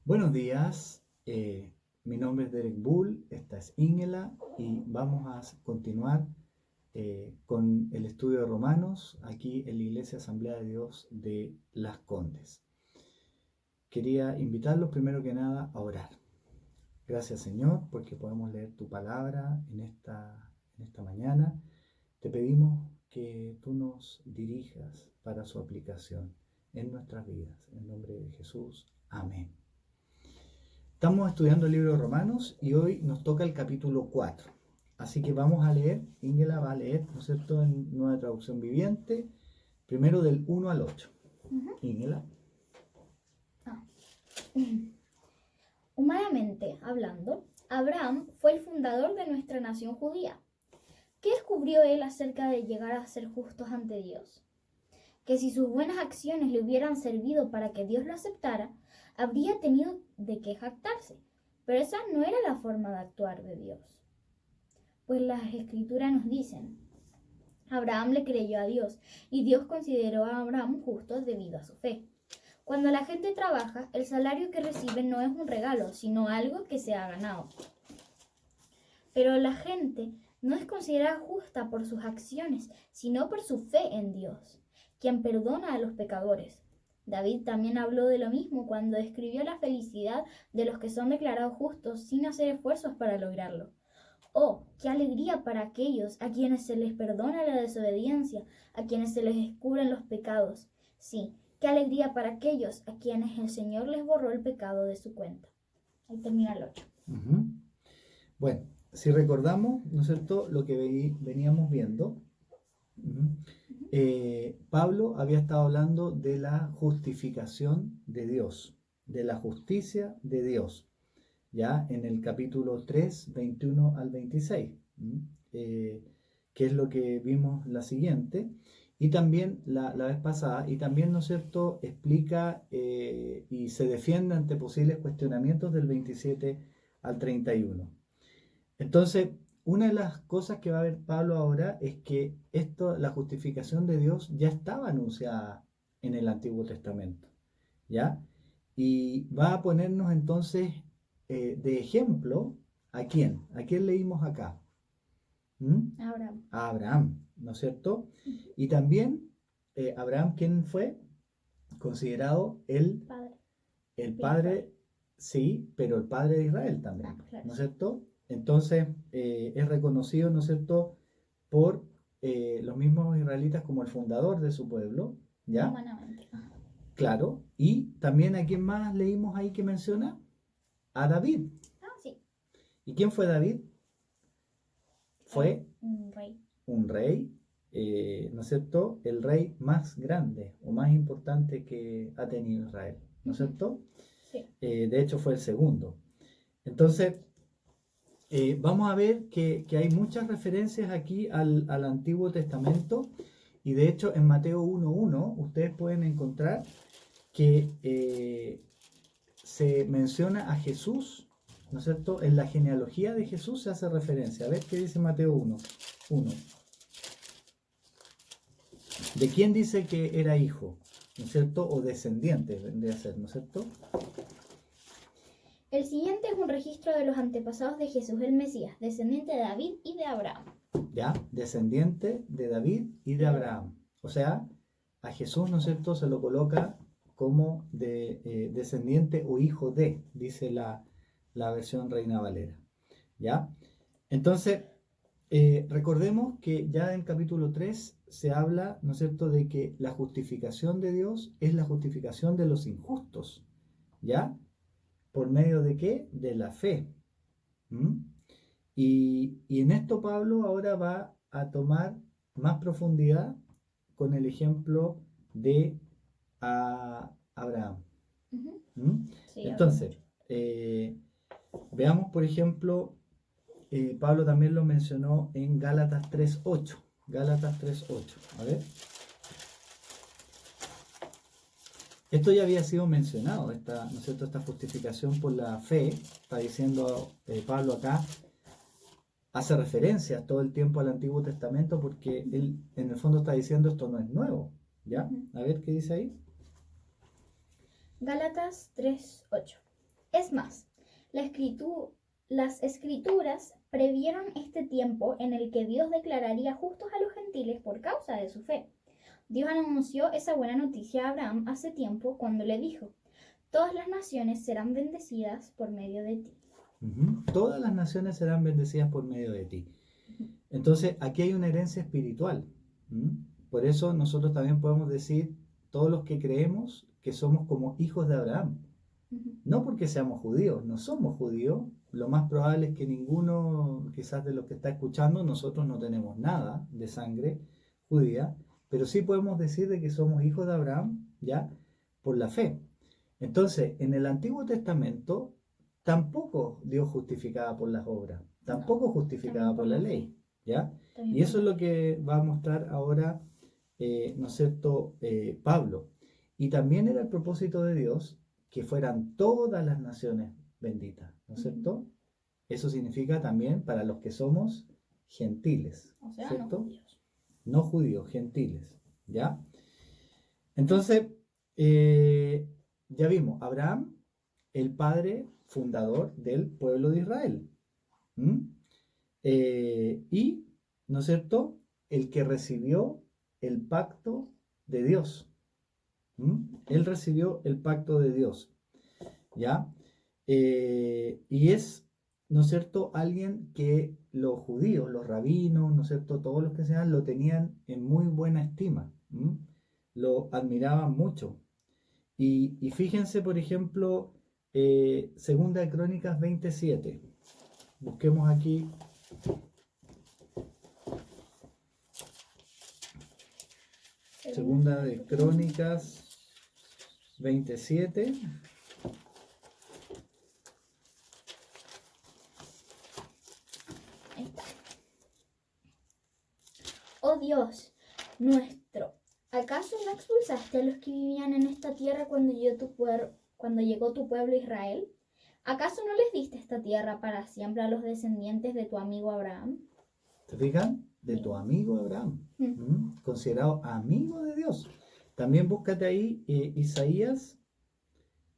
Buenos días, mi nombre es Derek Bull, esta es Ingela y vamos a continuar con el estudio de Romanos aquí en la Iglesia Asamblea de Dios de Las Condes. Quería invitarlos primero que nada a orar. Gracias Señor porque podemos leer tu palabra en esta mañana. Te pedimos que tú nos dirijas para su aplicación en nuestras vidas. En nombre de Jesús, amén. Estamos estudiando el libro de Romanos y hoy nos toca el capítulo 4. Así que vamos a leer, Ingela va a leer, ¿no es cierto?, en Nueva Traducción Viviente, primero del 1 al 8. Ingela. Humanamente hablando, Abraham fue el fundador de nuestra nación judía. ¿Qué descubrió él acerca de llegar a ser justos ante Dios? Que si sus buenas acciones le hubieran servido para que Dios lo aceptara, habría tenido de qué jactarse. Pero esa no era la forma de actuar de Dios. Pues las Escrituras nos dicen, Abraham le creyó a Dios y Dios consideró a Abraham justo debido a su fe. Cuando la gente trabaja, el salario que recibe no es un regalo, sino algo que se ha ganado. Pero la gente no es considerada justa por sus acciones, sino por su fe en Dios, quien perdona a los pecadores. David también habló de lo mismo cuando describió la felicidad de los que son declarados justos sin hacer esfuerzos para lograrlo. ¡Oh, qué alegría para aquellos a quienes se les perdona la desobediencia, a quienes se les descubren los pecados! Sí, qué alegría para aquellos a quienes el Señor les borró el pecado de su cuenta. Ahí termina el 8. Bueno, si recordamos, ¿no es cierto?, lo que veníamos viendo, Pablo había estado hablando de la justificación de Dios, de la justicia de Dios, ya en el capítulo 3, 21 al 26, que es lo que vimos la siguiente, y también la vez pasada, y también, ¿no es cierto?, explica y se defiende ante posibles cuestionamientos del 27 al 31. Entonces, una de las cosas que va a ver Pablo ahora es que la justificación de Dios ya estaba anunciada en el Antiguo Testamento, ¿ya? Y va a ponernos entonces de ejemplo ¿a quién? ¿A quién leímos acá? Abraham. A Abraham, ¿no es cierto? Y también Abraham, ¿quién fue? Considerado el padre, sí, pero el padre de Israel también, claro. ¿no es cierto? Entonces es reconocido, ¿no es cierto?, por los mismos israelitas como el fundador de su pueblo, ¿ya? Humanamente. Claro, y también a quién más leímos ahí que menciona, a David. Sí. ¿Y quién fue David? Fue un rey. Un rey, ¿no es cierto?, el rey más grande o más importante que ha tenido Israel, ¿no es cierto? Sí. De hecho fue el segundo. Entonces, vamos a ver que hay muchas referencias aquí al Antiguo Testamento, y de hecho en Mateo 1.1 ustedes pueden encontrar que se menciona a Jesús, ¿no es cierto? En la genealogía de Jesús se hace referencia. A ver qué dice Mateo 1.1. ¿De quién dice que era hijo? ¿No es cierto? O descendiente, vendría a ser, ¿no es cierto? El siguiente es un registro de los antepasados de Jesús el Mesías, descendiente de David y de Abraham. Ya, descendiente de David y de Abraham. O sea, a Jesús, ¿no es cierto?, se lo coloca como descendiente o hijo de, dice la versión Reina Valera. ¿Ya? Entonces, recordemos que ya en capítulo 3 se habla, ¿no es cierto?, de que la justificación de Dios es la justificación de los injustos. ¿Ya? ¿Por medio de qué? De la fe. Y en esto Pablo ahora va a tomar más profundidad con el ejemplo de Abraham. Sí, Entonces, veamos, por ejemplo, Pablo también lo mencionó en Gálatas 3.8. Gálatas 3.8. A ver. Esto ya había sido mencionado, ¿no es cierto?, esta justificación por la fe. Está diciendo Pablo acá, hace referencia todo el tiempo al Antiguo Testamento porque él en el fondo está diciendo esto no es nuevo. ¿Ya? A ver qué dice ahí. Gálatas 3.8. Es más, las escrituras previeron este tiempo en el que Dios declararía justos a los gentiles por causa de su fe. Dios anunció esa buena noticia a Abraham hace tiempo cuando le dijo: todas las naciones serán bendecidas por medio de ti. Todas las naciones serán bendecidas por medio de ti. Entonces, aquí hay una herencia espiritual. Por eso nosotros también podemos decir, todos los que creemos, que somos como hijos de Abraham. No porque seamos judíos, no somos judíos. Lo más probable es que ninguno, quizás de los que está escuchando, nosotros no tenemos nada de sangre judía, pero sí podemos decir de que somos hijos de Abraham, ¿ya? Por la fe. Entonces, en el Antiguo Testamento, tampoco Dios justificaba por las obras, tampoco justificaba por la ley, ¿ya? Y eso es lo que va a mostrar ahora, ¿no es cierto?, Pablo. Y también era el propósito de Dios que fueran todas las naciones benditas, ¿no es cierto? Eso significa también para los que somos gentiles, O sea, ¿cierto? no judíos. No judíos, gentiles, ¿ya? Entonces, ya vimos, Abraham, el padre fundador del pueblo de Israel. Y, ¿no es cierto?, el que recibió el pacto de Dios. Él recibió el pacto de Dios, ¿ya? Y es, ¿no es cierto?, alguien que los judíos, los rabinos, ¿no es cierto?, todos los que sean, lo tenían en muy buena estima, lo admiraban mucho. Y fíjense, por ejemplo, Segunda de Crónicas 27. Busquemos aquí. Segunda de Crónicas 27. Ahí está. Oh Dios nuestro, ¿acaso no expulsaste a los que vivían en esta tierra cuando llegó tu pueblo Israel? ¿Acaso no les diste esta tierra para siempre a los descendientes de tu amigo Abraham? ¿Se fijan? De tu amigo Abraham, considerado amigo de Dios. También búscate ahí Isaías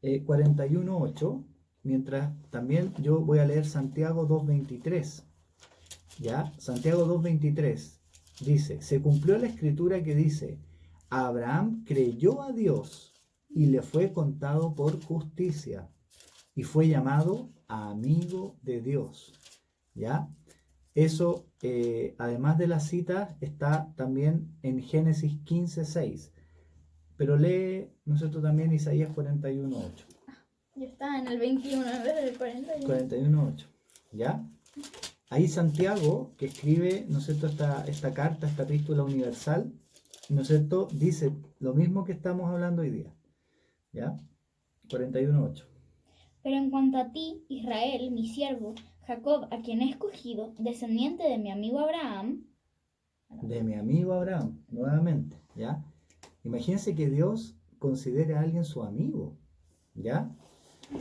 41:8, mientras también yo voy a leer Santiago 2:23. ¿Ya? Santiago 2:23 dice, se cumplió la escritura que dice, Abraham creyó a Dios y le fue contado por justicia y fue llamado amigo de Dios. ¿Ya? Eso, además de la cita, está también en Génesis 15:6. Pero lee, nosotros también Isaías 41:8. Ya está en el 21 en vez del 41. 41:8. ¿Ya? Ahí Santiago, que escribe, ¿no es cierto?, esta carta, esta epístola universal, ¿no es cierto?, dice lo mismo que estamos hablando hoy día. ¿Ya? 41:8. Pero en cuanto a ti, Israel, mi siervo, Jacob, a quien he escogido, descendiente de mi amigo Abraham. De mi amigo Abraham, nuevamente, ¿ya? Imagínense que Dios considere a alguien su amigo, ¿ya?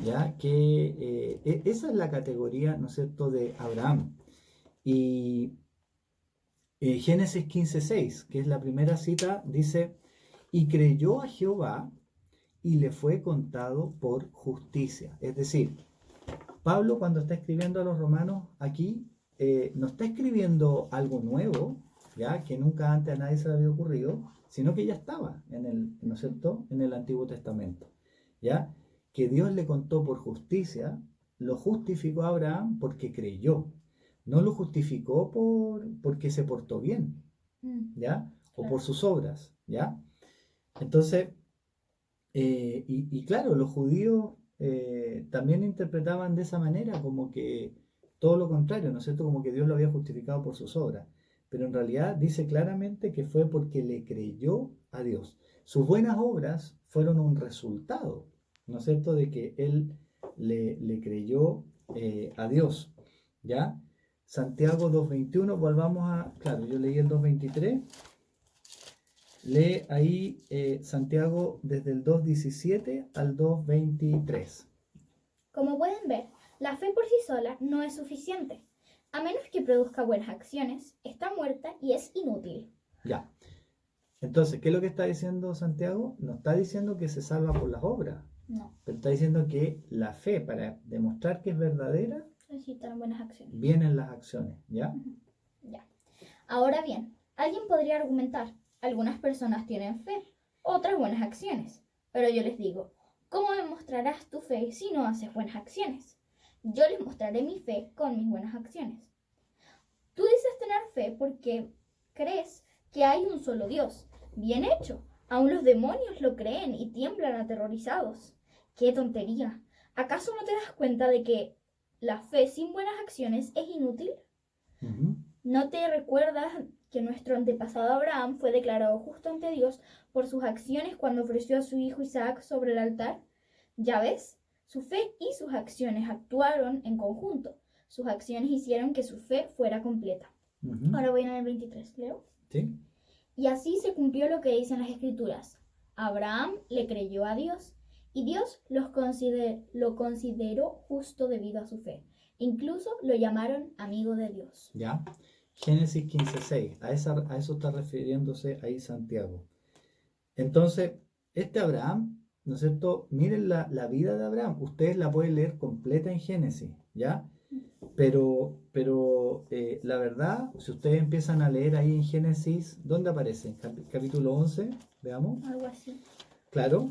¿Ya? Que esa es la categoría, ¿no es cierto?, de Abraham. Y Génesis 15:6, que es la primera cita, dice, y creyó a Jehová y le fue contado por justicia. Es decir, Pablo cuando está escribiendo a los romanos aquí, no está escribiendo algo nuevo, ¿ya?, que nunca antes a nadie se le había ocurrido, sino que ya estaba en el, ¿no es cierto?, en el Antiguo Testamento, ¿ya? Que Dios le contó por justicia, lo justificó a Abraham porque creyó, no lo justificó porque se portó bien, ¿ya? O Claro. por sus obras, ¿ya? Entonces, y claro, los judíos también interpretaban de esa manera, como que todo lo contrario, ¿no es cierto?, como que Dios lo había justificado por sus obras. Pero en realidad dice claramente que fue porque le creyó a Dios. Sus buenas obras fueron un resultado, ¿no es cierto?, de que él le creyó a Dios, ¿ya? Santiago 2:21, volvamos a, claro, yo leí el 2:23. Lee ahí Santiago desde el 2:17 al 2:23. Como pueden ver, la fe por sí sola no es suficiente. A menos que produzca buenas acciones, está muerta y es inútil. Ya. Entonces, ¿qué es lo que está diciendo Santiago? No está diciendo que se salva por las obras. No, Pero está diciendo que la fe, para demostrar que es verdadera, necesitan buenas acciones. vienen las acciones, ¿ya? Ujú. Ya. Ahora bien, alguien podría argumentar, algunas personas tienen fe, otras buenas acciones. Pero yo les digo, ¿cómo demostrarás tu fe si no haces buenas acciones? Yo les mostraré mi fe con mis buenas acciones. Tú dices tener fe porque crees que hay un solo Dios. Bien hecho. Aún los demonios lo creen y tiemblan aterrorizados. ¡Qué tontería! ¿Acaso no te das cuenta de que la fe sin buenas acciones es inútil? Ujú. ¿No te recuerdas que nuestro antepasado Abraham fue declarado justo ante Dios por sus acciones cuando ofreció a su hijo Isaac sobre el altar? Ya ves, su fe y sus acciones actuaron en conjunto. Sus acciones hicieron que su fe fuera completa. Ujú. Ahora voy en el 23, ¿leo? ¿Sí? Y así se cumplió lo que dicen las Escrituras. Abraham le creyó a Dios y Dios lo consideró justo debido a su fe. Incluso lo llamaron amigo de Dios. ¿Ya? Génesis 15:6, a eso está refiriéndose ahí Santiago. Entonces, este Abraham, ¿no es cierto? Miren la vida de Abraham, ustedes la pueden leer completa en Génesis, ¿ya? Pero la verdad, si ustedes empiezan a leer ahí en Génesis, ¿dónde aparece? Capítulo 11, veamos. Algo así. Claro,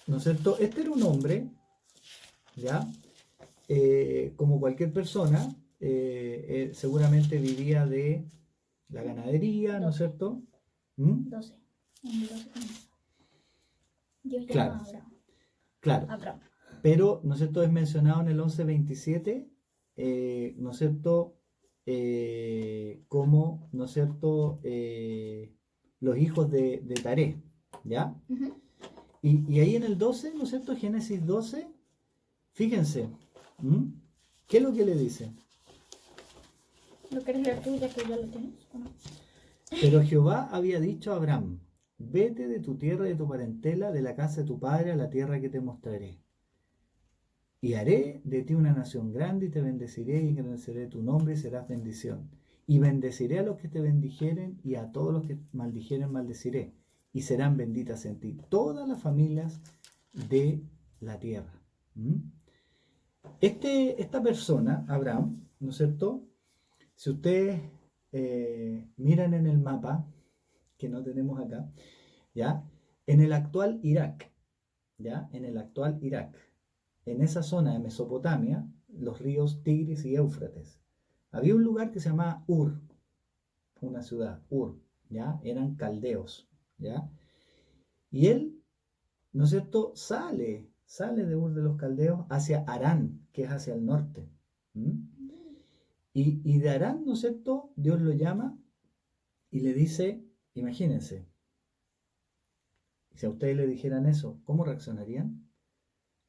¿no es cierto? Este era un hombre, ¿ya? Como cualquier persona, seguramente vivía de la ganadería, ¿no es 12. cierto? ¿Mm? 12. En el 12 comienza. Dios Claro, llama a Abraham. claro. Abraham. Pero, ¿no es cierto? Es mencionado en el 11:27, ¿no es cierto? Como, ¿no es cierto? Los hijos de Taré, ¿ya? Ujú. Y ahí en el 12, ¿no es cierto? Génesis 12, fíjense, ¿m? ¿Qué es lo que le dice? ¿Lo quieres leer tú ya que ya lo tienes? ¿O no? Pero Jehová había dicho a Abraham, vete de tu tierra y de tu parentela, de la casa de tu padre, a la tierra que te mostraré. Y haré de ti una nación grande y te bendeciré y engrandeceré tu nombre y serás bendición. Y bendeciré a los que te bendijeren y a todos los que maldijeren maldeciré. Y serán benditas en ti todas las familias de la tierra. ¿Mm? Esta persona, Abraham, ¿no es cierto? Si ustedes miran en el mapa, que no tenemos acá, ¿ya? En el actual Irak, ¿ya? En el actual Irak, en esa zona de Mesopotamia, los ríos Tigris y Éufrates, había un lugar que se llamaba Ur, una ciudad, Ur, ¿ya? Eran caldeos, ¿ya? Y él, ¿no es cierto?, sale de Ur de los caldeos hacia Harán, que es hacia el norte. ¿Mm? Y de Harán, ¿no es cierto?, Dios lo llama y le dice, imagínense, si a ustedes le dijeran eso, ¿cómo reaccionarían?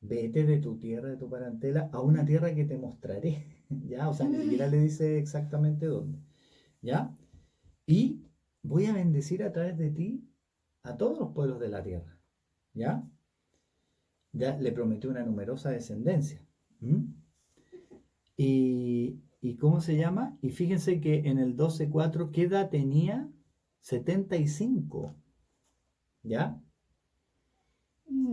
Vete de tu tierra, de tu parentela, a una tierra que te mostraré, ¿ya? O sea, ni siquiera le dice exactamente dónde, ¿ya? Y voy a bendecir a través de ti a todos los pueblos de la tierra, ¿ya? Ya le prometió una numerosa descendencia. ¿Mm? ¿Y cómo se llama? Y fíjense que en el 12:4, ¿qué edad tenía? 75, ¿ya?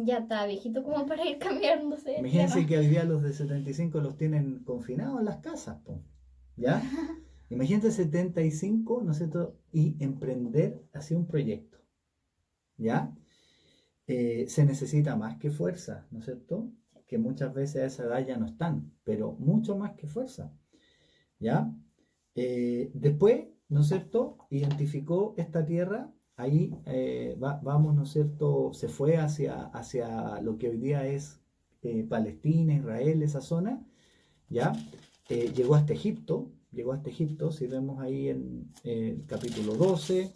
Ya está viejito como para ir cambiándose de Imagínense tierra. que hoy día los de 75 los tienen confinados en las casas, po, ¿ya? Imagínate 75, ¿no es cierto? Y emprender así un proyecto, ¿ya? Se necesita más que fuerza, ¿no es cierto? Que muchas veces a esa edad ya no están, pero mucho más que fuerza, ¿ya? Después, ¿no es cierto? Identificó esta tierra, ahí vamos, ¿no es cierto? Se fue hacia lo que hoy día es Palestina, Israel, esa zona, ¿ya? Llegó hasta Egipto, si vemos ahí en el capítulo 12,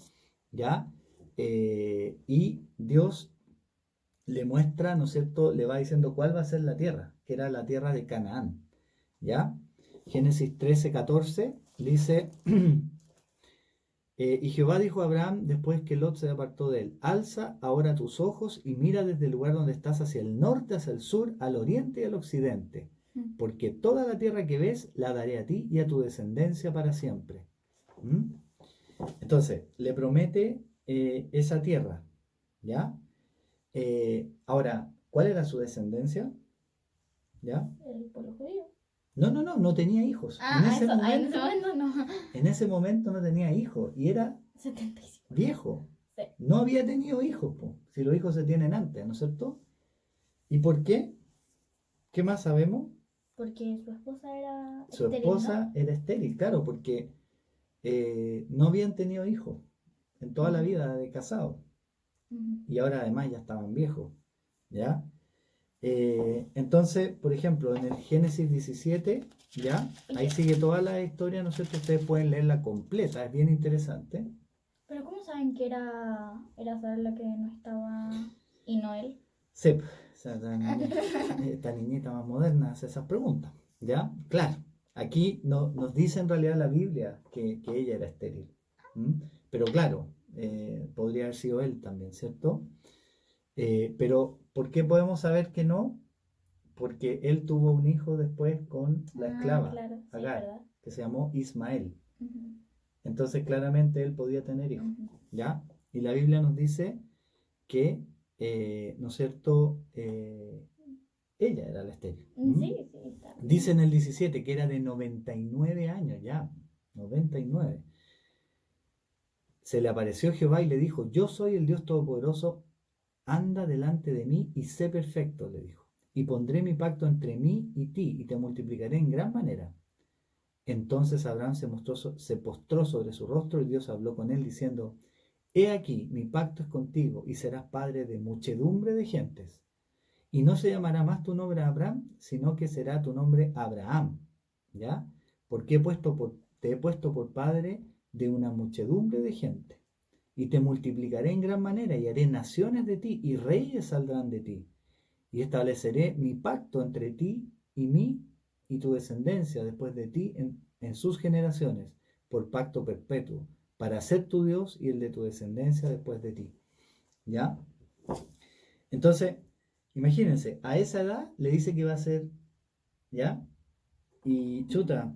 ¿ya? Y Dios le muestra, ¿no es cierto? Le va diciendo cuál va a ser la tierra, que era la tierra de Canaán, ¿ya? Génesis 13:14 dice, y Jehová dijo a Abraham después que Lot se apartó de él, alza ahora tus ojos y mira desde el lugar donde estás hacia el norte, hacia el sur, al oriente y al occidente, porque toda la tierra que ves la daré a ti y a tu descendencia para siempre. ¿Mm? Entonces, le promete esa tierra, ¿ya? Ahora, ¿cuál era su descendencia? ¿Ya? El pueblo judío. No tenía hijos. En ese En ese momento, momento no. en ese momento no tenía hijos y era 75. viejo. Sí. No había tenido hijos, po, si los hijos se tienen antes, ¿no es cierto? ¿Y por qué? ¿Qué más sabemos? Porque su esposa era Su estéril, esposa era estéril, claro, porque no habían tenido hijos en toda la Ujú. vida de casado ¿no? y ahora además ya estaban viejos, ¿ya? Entonces, por ejemplo, en el Génesis 17, ¿ya? Ahí sigue toda la historia, ¿no es cierto? Ustedes pueden leerla completa, es bien interesante. Pero ¿cómo saben que era Sara la que no estaba y no él? Sí, o sea, esta niñita más moderna hace esas preguntas, ¿ya? Claro, aquí no, nos dice en realidad la Biblia que ella era estéril, ¿m? Pero claro, podría haber sido él también, ¿cierto? Pero ¿por qué podemos saber que no? Porque él tuvo un hijo después con la esclava, Claro, sí, Agar, ¿verdad? que se llamó Ismael. Ujú, Entonces claramente él podía tener hijos, ujú. ¿ya? Y la Biblia nos dice que, ¿no es cierto? Ella era la estéril. Sí, sí, está Dice bien. en el 17 que era de 99 años ya, 99. Se le apareció Jehová y le dijo, yo soy el Dios Todopoderoso, anda delante de mí y sé perfecto, le dijo. Y pondré mi pacto entre mí y ti y te multiplicaré en gran manera. Entonces Abraham se postró sobre su rostro y Dios habló con él diciendo, he aquí, mi pacto es contigo y serás padre de muchedumbre de gentes. Y no se llamará más tu nombre Abraham, sino que será tu nombre Abraham. ¿Ya? Porque te he puesto por padre de una muchedumbre de gente. Y te multiplicaré en gran manera y haré naciones de ti y reyes saldrán de ti. Y estableceré mi pacto entre ti y mí y tu descendencia después de ti en sus generaciones, por pacto perpetuo, para ser tu Dios y el de tu descendencia después de ti. ¿Ya? Entonces, imagínense, a esa edad le dice que va a ser, ¿ya? Y chuta,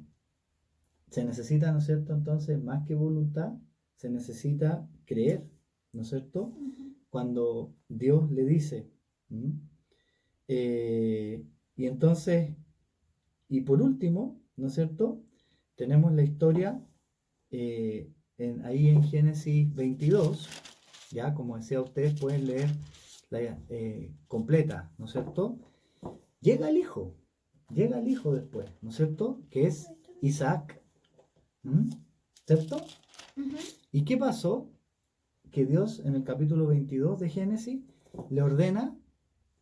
se necesita, ¿no es cierto? Entonces, más que voluntad, se necesita creer, ¿no es cierto? Ujú. Cuando Dios le dice. ¿Mm? Y entonces, y por último, ¿no es cierto? Tenemos la historia ahí en Génesis 22, ya como decía ustedes, pueden leer la completa, ¿no es cierto? Llega el hijo, llega el hijo después, ¿no es cierto? Que es Isaac, ¿m? ¿Cierto? Ujú. ¿Y qué pasó? Que Dios en el capítulo 22 de Génesis le ordena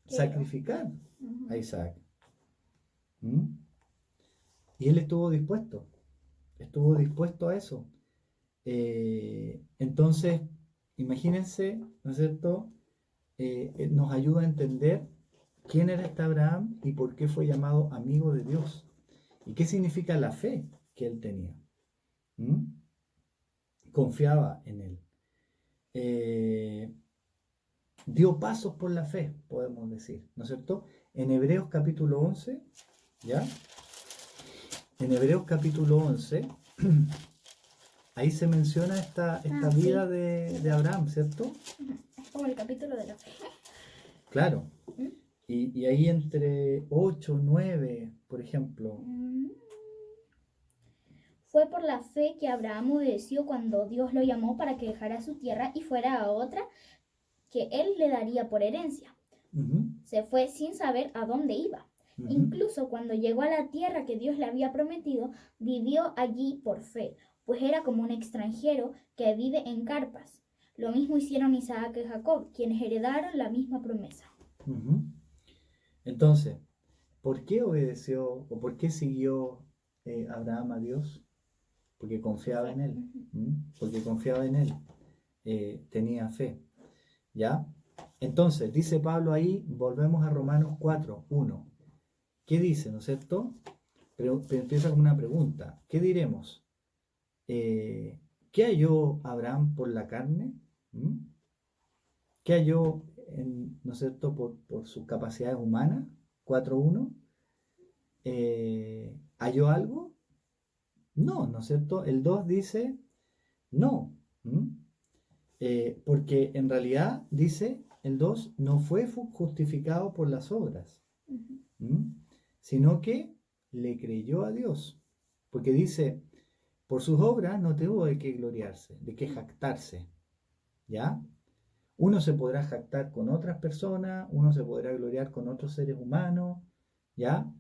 Que sacrificar Ujú. a Isaac. ¿M? Y él estuvo dispuesto a eso. Entonces, imagínense, ¿no es cierto? Nos ayuda a entender quién era este Abraham y por qué fue llamado amigo de Dios. ¿Y qué significa la fe que él tenía? ¿Mm? Confiaba en él. Eh, Dio pasos por la fe, podemos decir, ¿no es cierto? En Hebreos capítulo 11, ¿ya? En Hebreos capítulo 11, ahí se menciona esta sí. vida de Abraham, ¿cierto? Ujú. Es como el capítulo de la fe. Claro. ¿Mm? Y ahí entre 8, 9, por ejemplo. Mm. Fue por la fe que Abraham obedeció cuando Dios lo llamó para que dejara su tierra y fuera a otra que él le daría por herencia. Ujú, Se fue sin saber a dónde iba. ujú, Incluso cuando llegó a la tierra que Dios le había prometido, vivió allí por fe, pues era como un extranjero que vive en carpas. Lo mismo hicieron Isaac y Jacob, quienes heredaron la misma promesa. ujú. Entonces, ¿por qué obedeció o por qué siguió Abraham a Dios? Porque confiaba Fe. en él. Ujú. Porque confiaba en él. Tenía fe. ¿Ya? Entonces, dice Pablo ahí, volvemos a Romanos 4, 1. ¿Qué dice, no es cierto? Pero empieza con una pregunta. ¿Qué diremos? ¿Qué halló Abraham por la carne? ¿Mm? ¿Qué halló, no es cierto, por sus capacidades humanas? 4.1. ¿Halló algo? No, ¿no es cierto? El 2 dice no. ¿Mm? Porque en realidad dice el 2, no fue justificado por las obras, Ujú. sino que le creyó a Dios. Porque dice, por sus obras no tuvo de qué gloriarse, de qué jactarse, ¿ya? Uno se podrá jactar con otras personas, uno se podrá gloriar con otros seres humanos, ¿ya?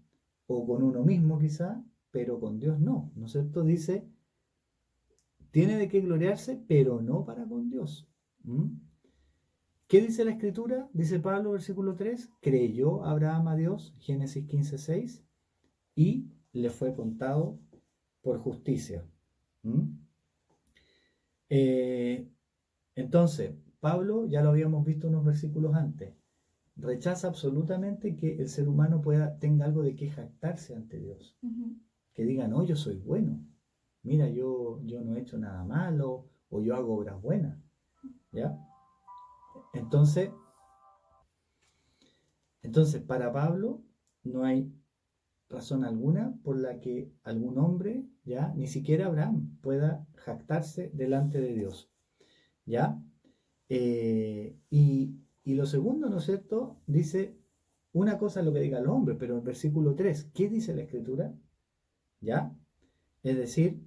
O con uno mismo quizá, pero con Dios no, ¿no es cierto? Dice, tiene de qué gloriarse, pero no para con Dios. ¿Mm? ¿Qué dice la Escritura? Dice Pablo, versículo 3, creyó Abraham a Dios, Génesis 15:6, y le fue contado por justicia. ¿Mm? Eh, entonces, Pablo, ya lo habíamos visto unos versículos antes, rechaza absolutamente que el ser humano tenga algo de qué jactarse ante Dios. Ujú. Que diga, no, yo soy bueno. Mira, yo no he hecho nada malo, o yo hago obras buenas. ¿Ya? Entonces, para Pablo no hay razón alguna por la que algún hombre, ya, ni siquiera Abraham, pueda jactarse delante de Dios. ¿Ya? Y lo segundo, ¿no es cierto? Dice, una cosa es lo que diga el hombre, pero en el versículo 3, ¿qué dice la Escritura? ¿Ya? Es decir,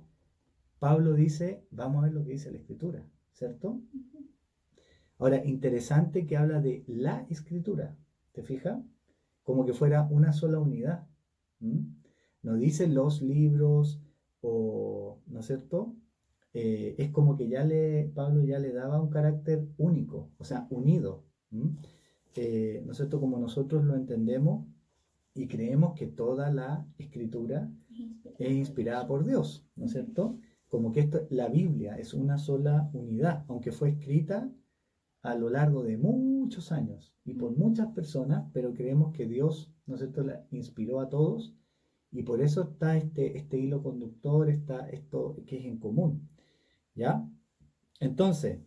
Pablo dice, vamos a ver lo que dice la Escritura, ¿cierto? Ahora, interesante que habla de la Escritura, ¿te fijas? Como que fuera una sola unidad. ¿Mm? No dice los libros o, ¿no es cierto? Es como que Pablo ya le daba un carácter único, o sea, unido. ¿Mm? ¿No es cierto? Como nosotros lo entendemos y creemos que toda la Escritura es inspirada por Dios, ¿no es cierto? Como que la Biblia es una sola unidad, aunque fue escrita a lo largo de muchos años y por muchas personas, pero creemos que Dios, ¿no es cierto?, la inspiró a todos y por eso está este hilo conductor, está esto que es en común, ¿ya? Entonces,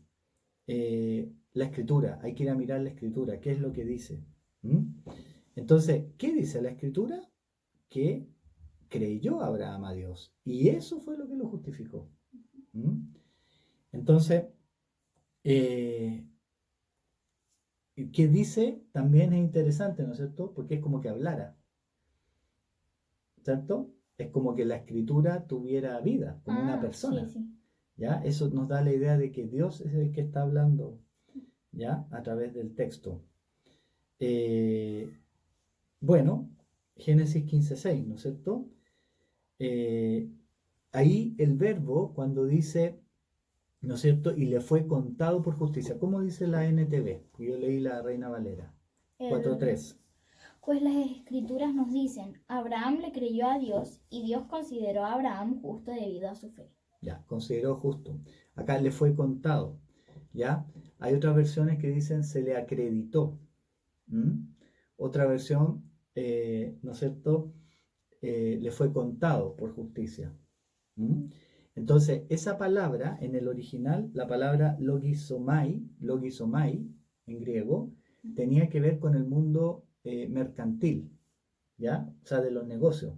la escritura, hay que ir a mirar la escritura, ¿qué es lo que dice? ¿Mm? Entonces, ¿qué dice la escritura? Que creyó Abraham a Dios y eso fue lo que lo justificó. ¿Mm? Entonces, eh, ¿qué dice? También es interesante, ¿no es cierto? Porque es como que hablara, ¿cierto? Es como que la escritura tuviera vida, como una Sí, persona, sí. ¿ya? Eso nos da la idea de que Dios es el que está hablando, ¿ya? A través del texto. Eh, bueno, Génesis 15:6, ¿no es cierto? Eh, ahí el verbo, cuando dice, ¿no es cierto? Y le fue contado por justicia. ¿Cómo dice la NTV? Yo leí la Reina Valera. El, 4:3. pues las escrituras nos dicen, Abraham le creyó a Dios y Dios consideró a Abraham justo debido a su fe. Ya, consideró justo. Acá le fue contado. ¿Ya? Hay otras versiones que dicen se le acreditó. ¿Mm? Otra versión, ¿no es cierto? Le fue contado por justicia. ¿Mm? Entonces, esa palabra en el original, la palabra logisomai en griego, tenía que ver con el mundo mercantil, ¿ya? O sea, de los negocios,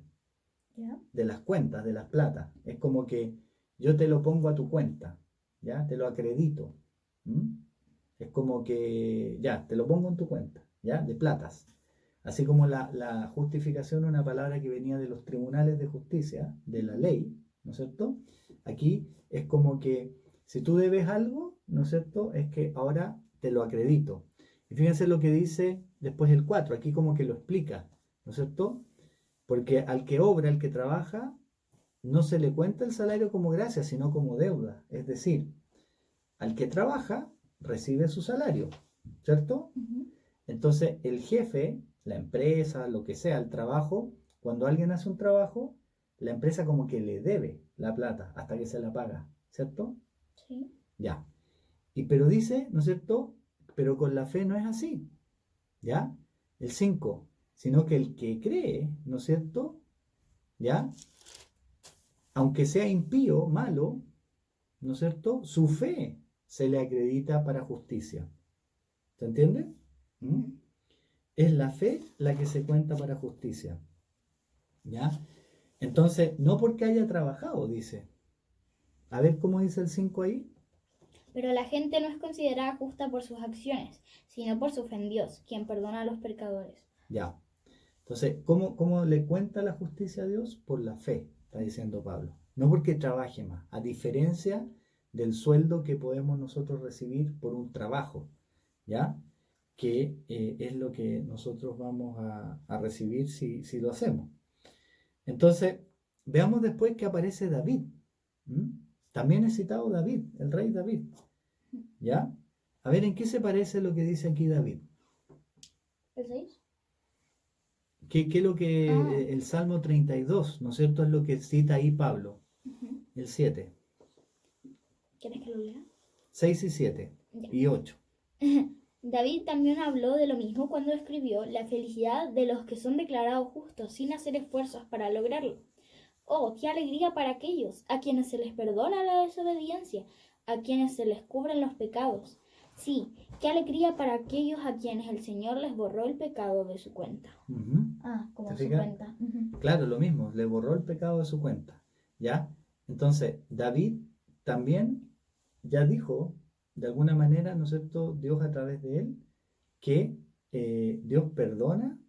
¿Ya? de las cuentas, de las platas. Es como que yo te lo pongo a tu cuenta, ¿ya? Te lo acredito. ¿Mm? Es como que, ya, te lo pongo en tu cuenta, ¿ya? De platas. Así como la justificación, una palabra que venía de los tribunales de justicia, de la ley, ¿no es cierto? Aquí es como que si tú debes algo, ¿no es cierto? Es que ahora te lo acredito. Y fíjense lo que dice después el 4, aquí como que lo explica, ¿no es cierto? Porque al que obra, al que trabaja, no se le cuenta el salario como gracia, sino como deuda. Es decir, al que trabaja, recibe su salario, ¿cierto? Ujú. Entonces, el jefe, la empresa, lo que sea, el trabajo, cuando alguien hace un trabajo, la empresa como que le debe la plata hasta que se la paga, ¿cierto? Sí. Ya. Pero dice, ¿no es cierto? Pero con la fe no es así, ¿ya? El 5, sino que el que cree, ¿no es cierto? ¿Ya? Aunque sea impío, malo, ¿no es cierto? Su fe se le acredita para justicia. ¿Se entiende? ¿Mm? Ujú. Es la fe la que se cuenta para justicia. ¿Ya? Entonces, no porque haya trabajado, dice. A ver cómo dice el 5 ahí. Pero la gente no es considerada justa por sus acciones, sino por su fe en Dios, quien perdona a los pecadores. Ya. Entonces, ¿cómo le cuenta la justicia a Dios? Por la fe, está diciendo Pablo. No porque trabaje más, a diferencia del sueldo que podemos nosotros recibir por un trabajo, ¿ya? Que es lo que nosotros vamos a recibir si lo hacemos. Entonces, veamos después que aparece David. ¿Mm? También he citado David, el rey David, ¿ya? A ver, ¿en qué se parece lo que dice aquí David? ¿El 6? ¿Qué es lo que el Salmo 32, ¿no es cierto? Es lo que cita ahí Pablo, el 7, ¿Quieres que lo lea? 6 y 7 Ya. y 8. David también habló de lo mismo cuando escribió la felicidad de los que son declarados justos sin hacer esfuerzos para lograrlo. Oh, qué alegría para aquellos a quienes se les perdona la desobediencia, a quienes se les cubren los pecados. Sí, qué alegría para aquellos a quienes el Señor les borró el pecado de su cuenta. Como ¿Te su fijas? cuenta. Claro, lo mismo, le borró el pecado de su cuenta, ¿ya? Entonces, David también ya dijo, de alguna manera, ¿no es cierto?, Dios a través de él, que Dios perdona,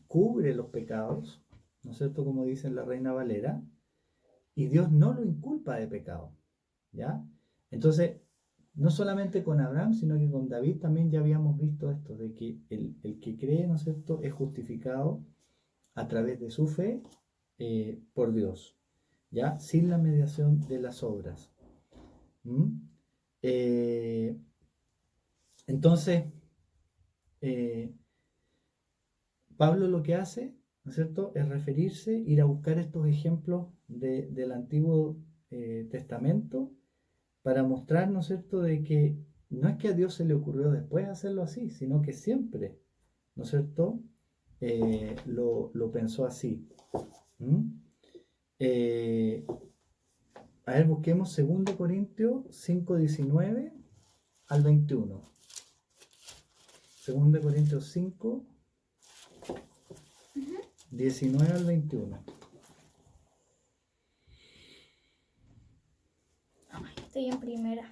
cubre los pecados, ¿no es cierto?, como dice en la Reina Valera, y Dios no lo inculpa de pecado, ¿ya? Entonces, no solamente con Abraham, sino que con David también ya habíamos visto esto, de que el que cree, ¿no es cierto?, es justificado a través de su fe por Dios, ¿ya? Sin la mediación de las obras. ¿Mm? Entonces, eh, Pablo lo que hace, ¿no es cierto?, es referirse, ir a buscar estos ejemplos del Antiguo Testamento para mostrar, ¿no es cierto?, de que no es que a Dios se le ocurrió después hacerlo así, sino que siempre, ¿no es cierto?, lo pensó así. ¿Mm? A ver, busquemos 2 Corintios 5:19 al 21. 2 Corintios 5, 19 al 21. Estoy en primera.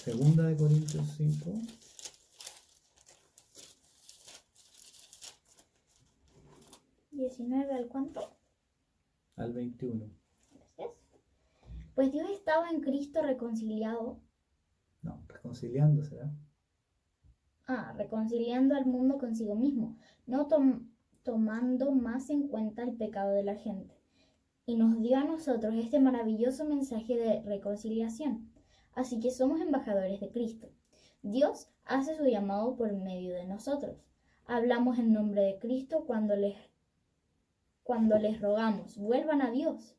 2 Corintios 5. ¿19 al cuánto? Al 21. Gracias. Pues Dios estaba en Cristo reconciliado. No, reconciliándose, ¿verdad? Reconciliando al mundo consigo mismo, no tomando más en cuenta el pecado de la gente. Y nos dio a nosotros este maravilloso mensaje de reconciliación. Así que somos embajadores de Cristo. Dios hace su llamado por medio de nosotros. Hablamos en nombre de Cristo cuando les rogamos, vuelvan a Dios.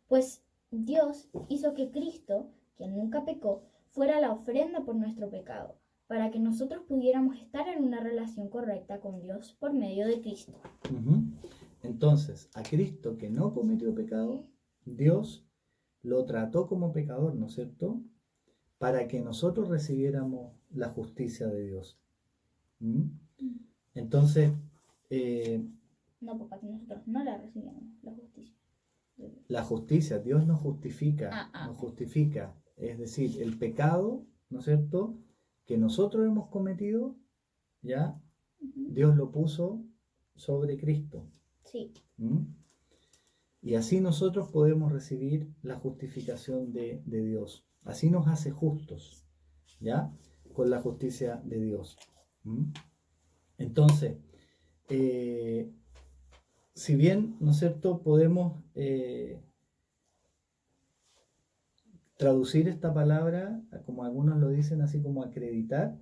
Pues Dios hizo que Cristo, quien nunca pecó, fuera la ofrenda por nuestro pecado, para que nosotros pudiéramos estar en una relación correcta con Dios por medio de Cristo. Entonces, a Cristo que no cometió pecado, Dios lo trató como pecador, ¿no es cierto?, para que nosotros recibiéramos la justicia de Dios. Entonces, no, papá, que nosotros no la recibimos, la justicia. La justicia, Dios nos justifica, nos justifica, es decir, el pecado, ¿no es cierto?, que nosotros hemos cometido, ¿ya? Dios lo puso sobre Cristo. Sí. Y así nosotros podemos recibir la justificación de Dios. Así nos hace justos, ¿ya? Con la justicia de Dios. Entonces, si bien, ¿no es cierto?, podemos traducir esta palabra, como algunos lo dicen, así como acreditar,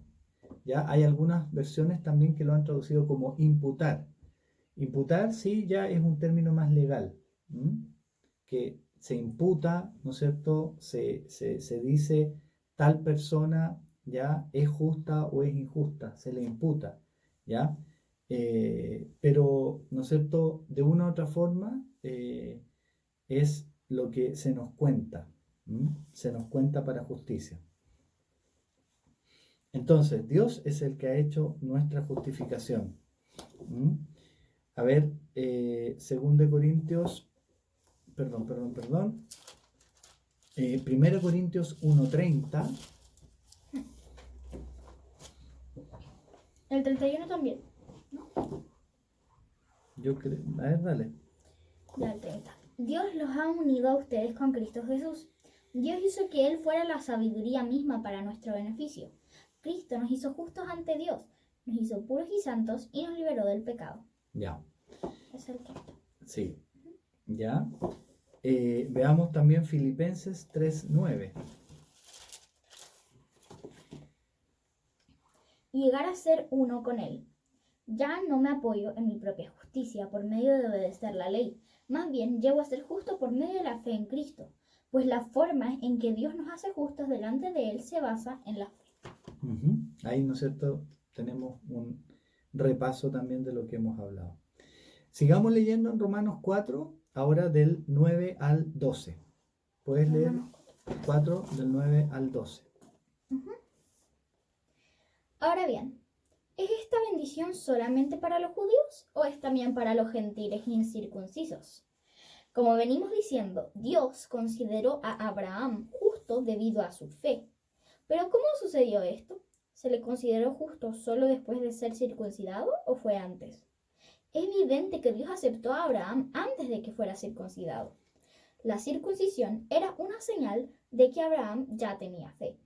ya hay algunas versiones también que lo han traducido como imputar. Imputar sí ya es un término más legal, que se imputa, ¿no es cierto?, se dice tal persona ya es justa o es injusta, se le imputa, ¿ya? Pero, ¿no es cierto?, de una u otra forma es lo que se nos cuenta, se nos cuenta para justicia. Entonces, Dios es el que ha hecho nuestra justificación. A ver, 2 Corintios, perdón. 1 Corintios 1:30. El 31 también. Yo creo, a ver, dale. Ya el 30. Dios los ha unido a ustedes con Cristo Jesús. Dios hizo que Él fuera la sabiduría misma para nuestro beneficio. Cristo nos hizo justos ante Dios, nos hizo puros y santos y nos liberó del pecado. Ya, Es el 30. sí, ya. Veamos también Filipenses 3:9. Y llegar a ser uno con Él. Ya no me apoyo en mi propia justicia por medio de obedecer la ley. Más bien llego a ser justo por medio de la fe en Cristo, pues la forma en que Dios nos hace justos delante de Él se basa en la fe. Ahí, ¿no es cierto? Tenemos un repaso también de lo que hemos hablado. Sigamos leyendo en Romanos 4, ahora del 9 al 12. ¿Puedes leer Romanos 4 del 9 al 12? Ahora bien, ¿es esta bendición solamente para los judíos o es también para los gentiles incircuncisos? Como venimos diciendo, Dios consideró a Abraham justo debido a su fe. ¿Pero cómo sucedió esto? ¿Se le consideró justo solo después de ser circuncidado o fue antes? Es evidente que Dios aceptó a Abraham antes de que fuera circuncidado. La circuncisión era una señal de que Abraham ya tenía fe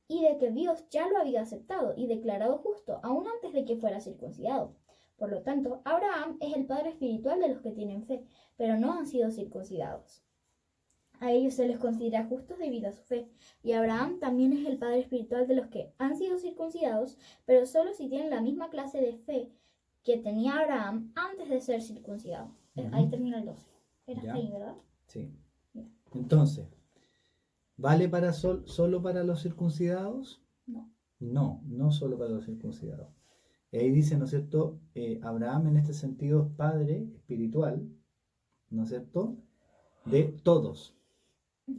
y de que Dios ya lo había aceptado y declarado justo aún antes de que fuera circuncidado. Por lo tanto, Abraham es el padre espiritual de los que tienen fe, pero no han sido circuncidados. A ellos se les considera justos debido a su fe, y Abraham también es el padre espiritual de los que han sido circuncidados, pero solo si tienen la misma clase de fe que tenía Abraham antes de ser circuncidado. Ahí termina el 12. Era Ya. ahí, ¿verdad? Sí. Ya. Entonces, ¿vale para solo para los circuncidados? No. No, no solo para los circuncidados. Ahí dice, ¿no es cierto? Abraham en este sentido es padre espiritual, ¿no es cierto? De todos,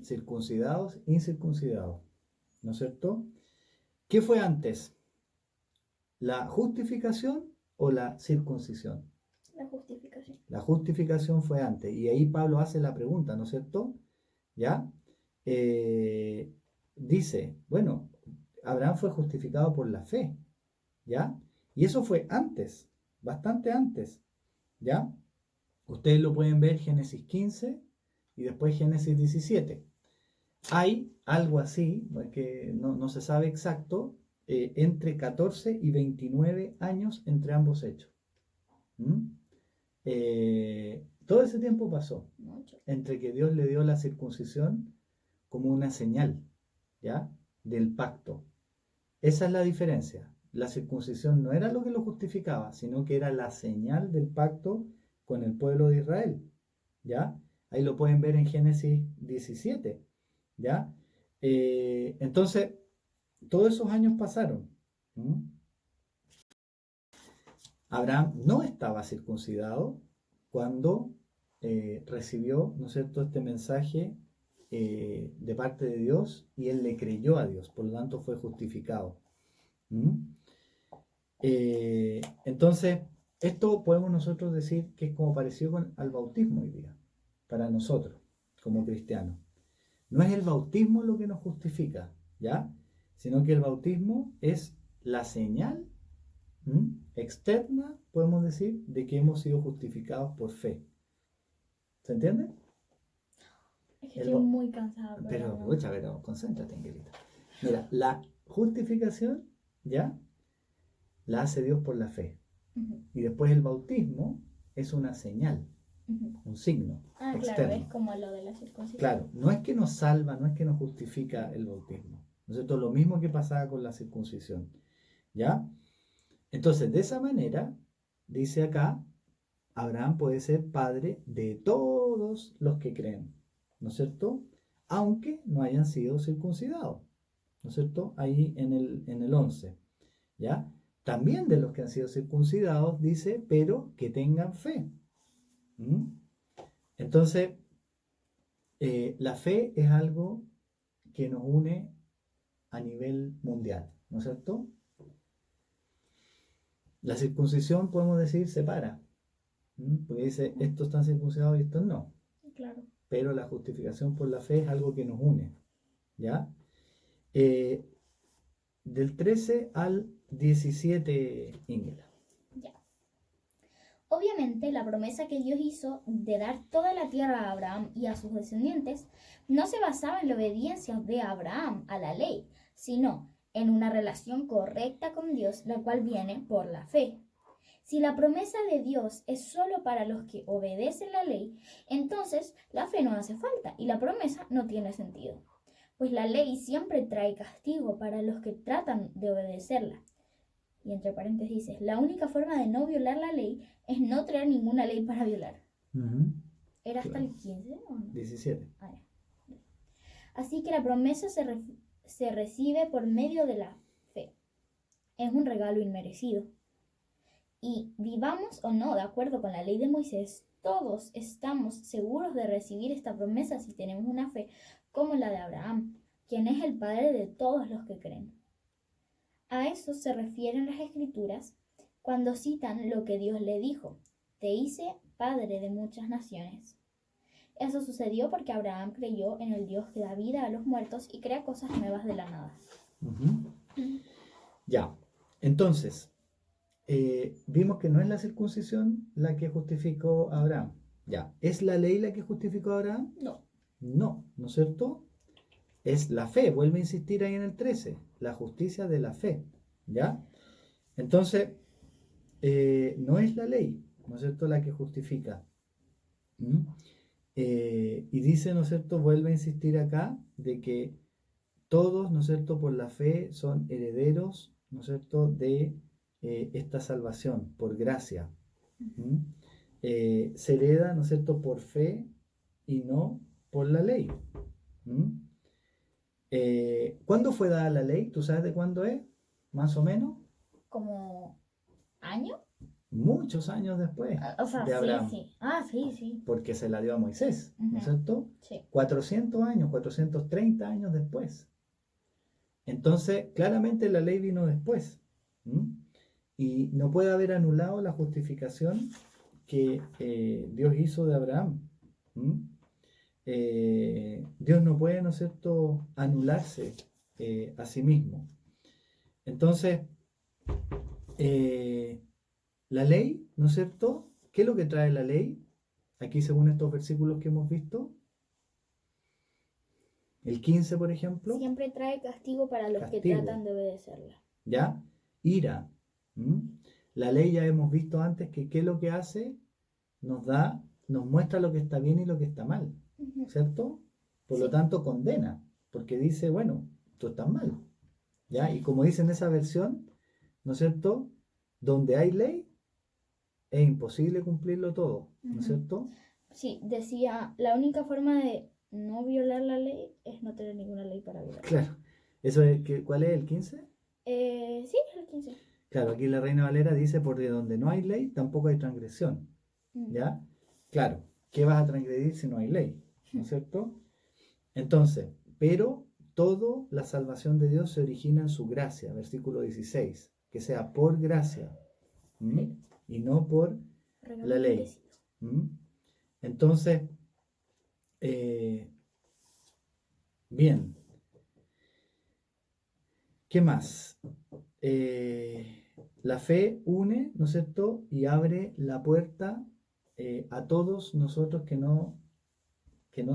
circuncidados, incircuncidados, ¿no es cierto? ¿Qué fue antes? ¿La justificación o la circuncisión? La justificación. La justificación fue antes. Y ahí Pablo hace la pregunta, ¿no es cierto? ¿Ya? Dice, bueno, Abraham fue justificado por la fe, ¿ya? Y eso fue antes, bastante antes, ¿ya? Ustedes lo pueden ver Génesis 15 y después Génesis 17. Hay algo así, que no se sabe exacto, entre 14 y 29 años entre ambos hechos. Todo ese tiempo pasó Mucho. entre que Dios le dio la circuncisión como una señal, ¿ya? Del pacto. Esa es la diferencia. La circuncisión no era lo que lo justificaba, sino que era la señal del pacto con el pueblo de Israel, ¿ya? Ahí lo pueden ver en Génesis 17, ¿ya? Entonces, todos esos años pasaron. Abraham no estaba circuncidado cuando recibió, ¿no es cierto?, este mensaje de parte de Dios y él le creyó a Dios, por lo tanto fue justificado. Entonces, esto podemos nosotros decir que es como parecido al bautismo hoy día, para nosotros, como cristianos. No es el bautismo lo que nos justifica, ¿ya? Sino que el bautismo es la señal externa, podemos decir, de que hemos sido justificados por fe. ¿Se entiende? Es que estoy muy cansada. Pero concéntrate, Angelita. Mira, la justificación, ¿ya? La hace Dios por la fe. Y después el bautismo es una señal, un signo externo. Claro, es como lo de la circuncisión. Claro, no es que nos salva, no es que nos justifica el bautismo. ¿No es cierto? Lo mismo que pasaba con la circuncisión. ¿Ya? Entonces, de esa manera, dice acá, Abraham puede ser padre de todos los que creen, ¿no es cierto? Aunque no hayan sido circuncidados, ¿no es cierto? Ahí en el 11, ¿ya? También de los que han sido circuncidados, dice, pero que tengan fe. Entonces, la fe es algo que nos une a nivel mundial, ¿no es cierto? La circuncisión, podemos decir, separa. Porque dice, estos están circuncidados y estos no. Claro. Pero la justificación por la fe es algo que nos une. ¿Ya? Del 13 al 17, Ingela. Ya. Obviamente, la promesa que Dios hizo de dar toda la tierra a Abraham y a sus descendientes no se basaba en la obediencia de Abraham a la ley, sino en una relación correcta con Dios, la cual viene por la fe. Si la promesa de Dios es solo para los que obedecen la ley, entonces la fe no hace falta y la promesa no tiene sentido, pues la ley siempre trae castigo para los que tratan de obedecerla. Y entre paréntesis dice, la única forma de no violar la ley es no traer ninguna ley para violar. ¿Era hasta Claro. el 15 o no? 17. Ah, ya. Así que la promesa se recibe por medio de la fe. Es un regalo inmerecido. Y vivamos o no de acuerdo con la ley de Moisés, todos estamos seguros de recibir esta promesa si tenemos una fe como la de Abraham, quien es el padre de todos los que creen. A eso se refieren las Escrituras cuando citan lo que Dios le dijo: te hice padre de muchas naciones. Eso sucedió porque Abraham creyó en el Dios que da vida a los muertos y crea cosas nuevas de la nada. Ya, entonces, vimos que no es la circuncisión la que justificó a Abraham. Ya, ¿es la ley la que justificó a Abraham? No. No, ¿no es cierto? Es la fe, vuelve a insistir ahí en el 13, la justicia de la fe, ¿ya? Entonces, no es la ley, ¿no es cierto?, la que justifica. Y dice, ¿no es cierto?, vuelve a insistir acá de que todos, ¿no es cierto?, por la fe son herederos, ¿no es cierto?, de esta salvación, por gracia. Se hereda, ¿no es cierto?, por fe y no por la ley. ¿Cuándo fue dada la ley? ¿Tú sabes de cuándo es? Más o menos. ¿Como año? Muchos años después O sea, de Abraham. sí. Ah, sí. Porque se la dio a Moisés, ¿no es cierto? Sí. 400 años, 430 años después. Entonces, claramente la ley vino después. Y no puede haber anulado la justificación que Dios hizo de Abraham. Dios no puede, ¿no es cierto?, anularse a sí mismo. Entonces, la ley, ¿no es cierto? ¿Qué es lo que trae la ley? Aquí, según estos versículos que hemos visto, el 15, por ejemplo. Siempre trae castigo para los que tratan de obedecerla. ¿Ya? Ira. La ley ya hemos visto antes que qué es lo que hace, nos muestra lo que está bien y lo que está mal, ¿cierto? Por lo tanto, condena, porque dice, bueno, tú estás mal, ¿ya? Y como dice en esa versión, ¿no es cierto?, donde hay ley, es imposible cumplirlo todo, ¿no es cierto? Sí, decía, la única forma de no violar la ley es no tener ninguna ley para violar. Claro. Eso es, ¿cuál es el 15? Sí, el 15. Claro, aquí la Reina Valera dice, porque donde no hay ley, tampoco hay transgresión, ¿ya? Claro, ¿qué vas a transgredir si no hay ley? ¿No es cierto? Entonces, pero toda la salvación de Dios se origina en su gracia, versículo 16, que sea por gracia y no por la ley. Entonces, bien, ¿qué más? La fe une, ¿no es cierto?, y abre la puerta a todos nosotros que no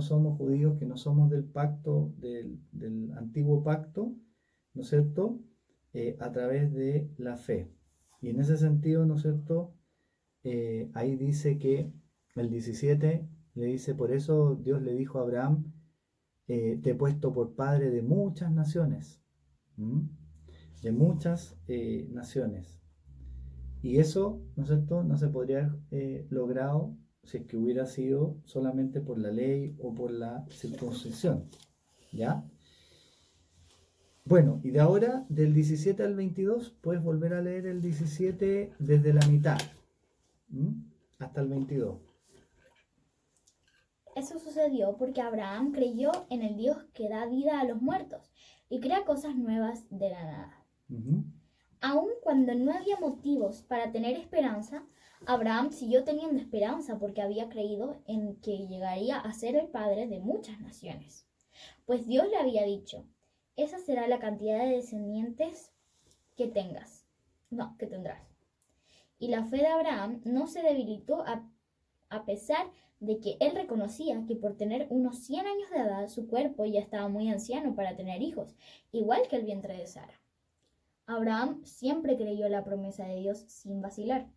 somos judíos, que no somos del pacto, del antiguo pacto, ¿no es cierto?, a través de la fe. Y en ese sentido, ¿no es cierto?, ahí dice que el 17 le dice, por eso Dios le dijo a Abraham, te he puesto por padre de muchas naciones, de muchas naciones. Y eso, ¿no es cierto?, no se podría haber logrado si es que hubiera sido solamente por la ley o por la circuncisión, ¿ya? Bueno, y de ahora, del 17 al 22, puedes volver a leer el 17 desde la mitad, hasta el 22. Eso sucedió porque Abraham creyó en el Dios que da vida a los muertos y crea cosas nuevas de la nada. Aun cuando no había motivos para tener esperanza, Abraham siguió teniendo esperanza porque había creído en que llegaría a ser el padre de muchas naciones. Pues Dios le había dicho, esa será la cantidad de descendientes que tengas. No, que tendrás. Y la fe de Abraham no se debilitó a pesar de que él reconocía que por tener unos 100 años de edad su cuerpo ya estaba muy anciano para tener hijos, igual que el vientre de Sara. Abraham siempre creyó la promesa de Dios sin vacilar.